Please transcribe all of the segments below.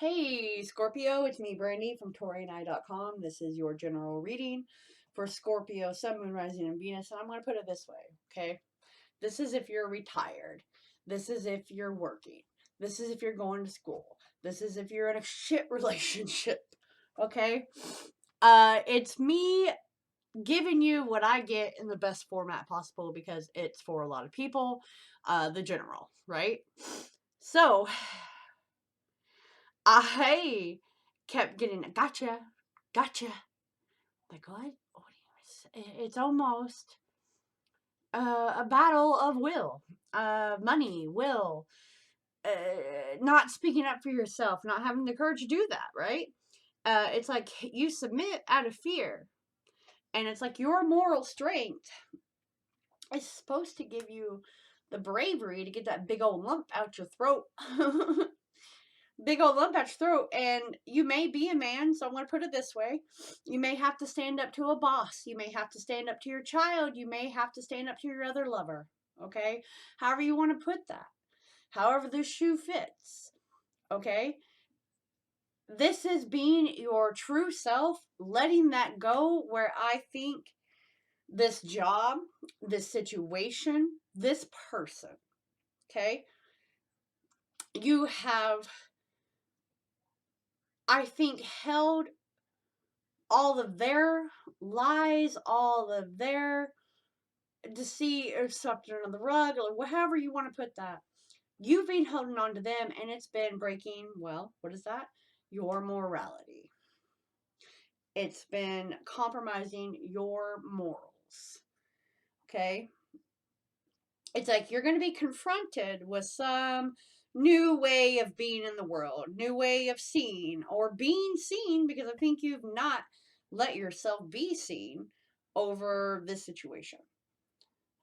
Hey Scorpio, it's me Brandy from Taurean.com. This is your general reading for Scorpio, Sun, Moon, Rising, and Venus. And I'm going to put it this way, okay? This is if you're retired. This is if you're working. This is if you're going to school. This is if you're in a shit relationship, okay? It's me giving you what I get in the best format possible because it's for a lot of people, the general, right? So, I kept getting gotcha, gotcha. Like what? It's almost a battle of will, money, will, not speaking up for yourself, not having the courage to do that, right? It's like you submit out of fear, and it's like your moral strength is supposed to give you the bravery to get that big old lump out your throat. Big old lump at your throat, and you may be a man, so I'm going to put it this way. You may have to stand up to a boss. You may have to stand up to your child. You may have to stand up to your other lover. Okay? However you want to put that. However the shoe fits. Okay? This is being your true self, letting that go where I think this job, this situation, this person, okay? You have, I think, held all of their lies, all of their deceit or something on the rug, or however you want to put that. You've been holding on to them, and it's been breaking, well, what is that? Your morality. It's been compromising your morals. Okay? It's like you're going to be confronted with some new way of being in the world, new way of seeing, or being seen, because I think you've not let yourself be seen over this situation.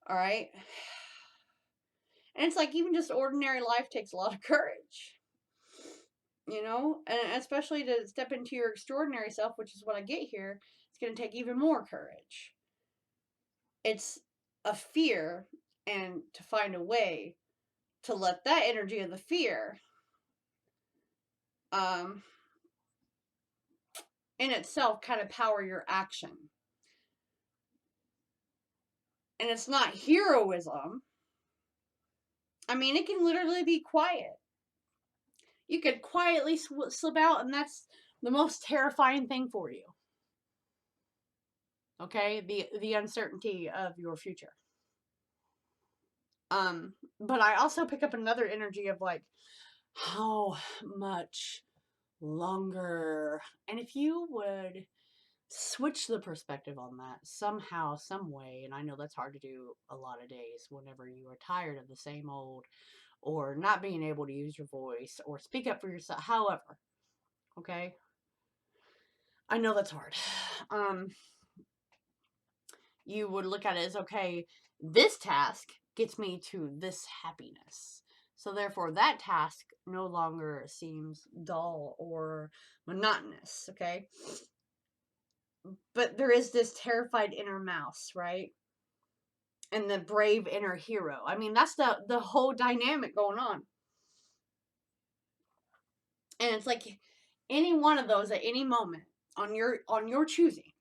All right? And it's like even just ordinary life takes a lot of courage. You know? And especially to step into your extraordinary self, which is what I get here, it's going to take even more courage. It's a fear, and to find a way to let that energy of the fear in itself kind of power your action. And it's not heroism. I mean, it can literally be quiet. You could quietly slip out, and that's the most terrifying thing for you. Okay? The uncertainty of your future. But I also pick up another energy of like, how much longer? And if you would switch the perspective on that somehow, some way, and I know that's hard to do a lot of days whenever you are tired of the same old, or not being able to use your voice or speak up for yourself. However, okay, I know that's hard. You would look at it as, okay, this task gets me to this happiness, so therefore that task no longer seems dull or monotonous. Okay, but there is this terrified inner mouse, right? And the brave inner hero. I mean, that's the whole dynamic going on. And it's like any one of those at any moment on your choosing,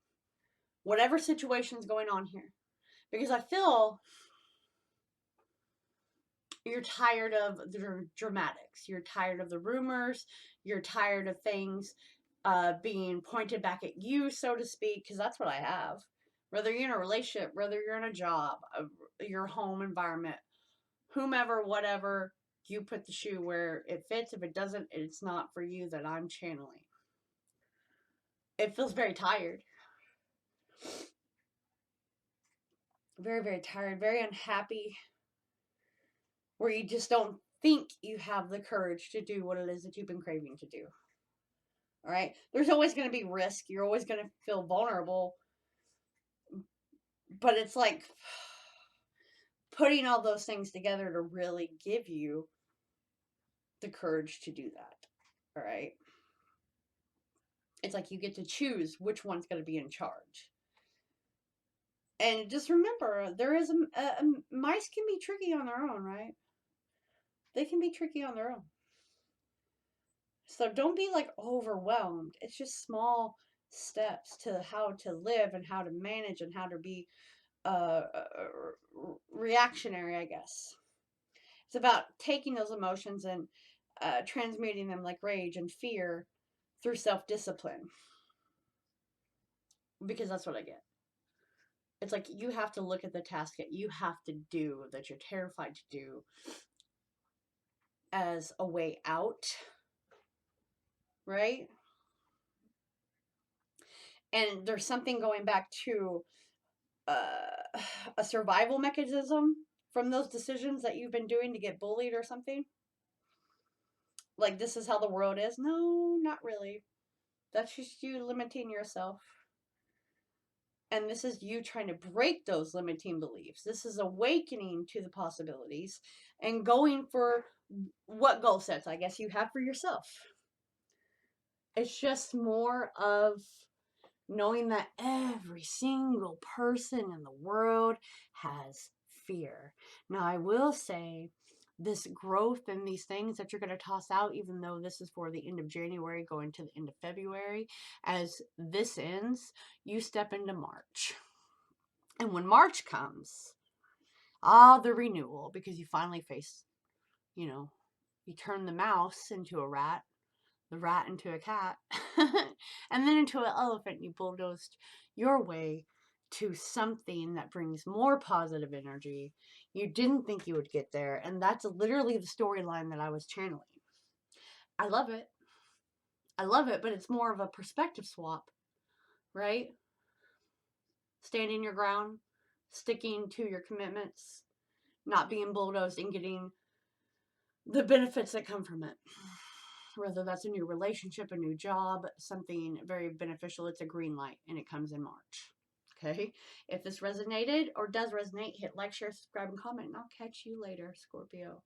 whatever situation's going on here. Because I feel you're tired of the dramatics. You're tired of the rumors. You're tired of things being pointed back at you, so to speak, because that's what I have. Whether you're in a relationship, whether you're in a job, your home environment, whomever, whatever, you put the shoe where it fits. If it doesn't, it's not for you that I'm channeling. It feels very tired. Very, very tired, very unhappy, where you just don't think you have the courage to do what it is that you've been craving to do. All right? There's always going to be risk. You're always going to feel vulnerable. But it's like putting all those things together to really give you the courage to do that. All right? It's like you get to choose which one's going to be in charge. And just remember, there is mice can be tricky on their own, right? They can be tricky on their own. So don't be like overwhelmed. It's just small steps to how to live and how to manage and how to be reactionary, I guess. It's about taking those emotions and transmuting them like rage and fear through self discipline, because that's what I get. It's like you have to look at the task that you have to do, that you're terrified to do, as a way out, right? And there's something going back to a survival mechanism from those decisions that you've been doing to get bullied or something. Like, this is how the world is. No, not really. That's just you limiting yourself. And this is you trying to break those limiting beliefs. This is awakening to the possibilities and going for what goal sets, I guess, you have for yourself. It's just more of knowing that every single person in the world has fear. Now, I will say this growth and these things that you're going to toss out, even though this is for the end of January going to the end of February, as this ends, you step into March. And when March comes, the renewal, because you finally face, you turn the mouse into a rat, the rat into a cat, and then into an elephant. You bulldozed your way to something that brings more positive energy. You didn't think you would get there, and that's literally the storyline that I was channeling. I love it. I love it, but it's more of a perspective swap, right? Standing your ground, sticking to your commitments, not being bulldozed and getting the benefits that come from it. Whether that's a new relationship, a new job, something very beneficial, it's a green light and it comes in March. Okay? If this resonated or does resonate, hit like, share, subscribe, and comment, and I'll catch you later, Scorpio.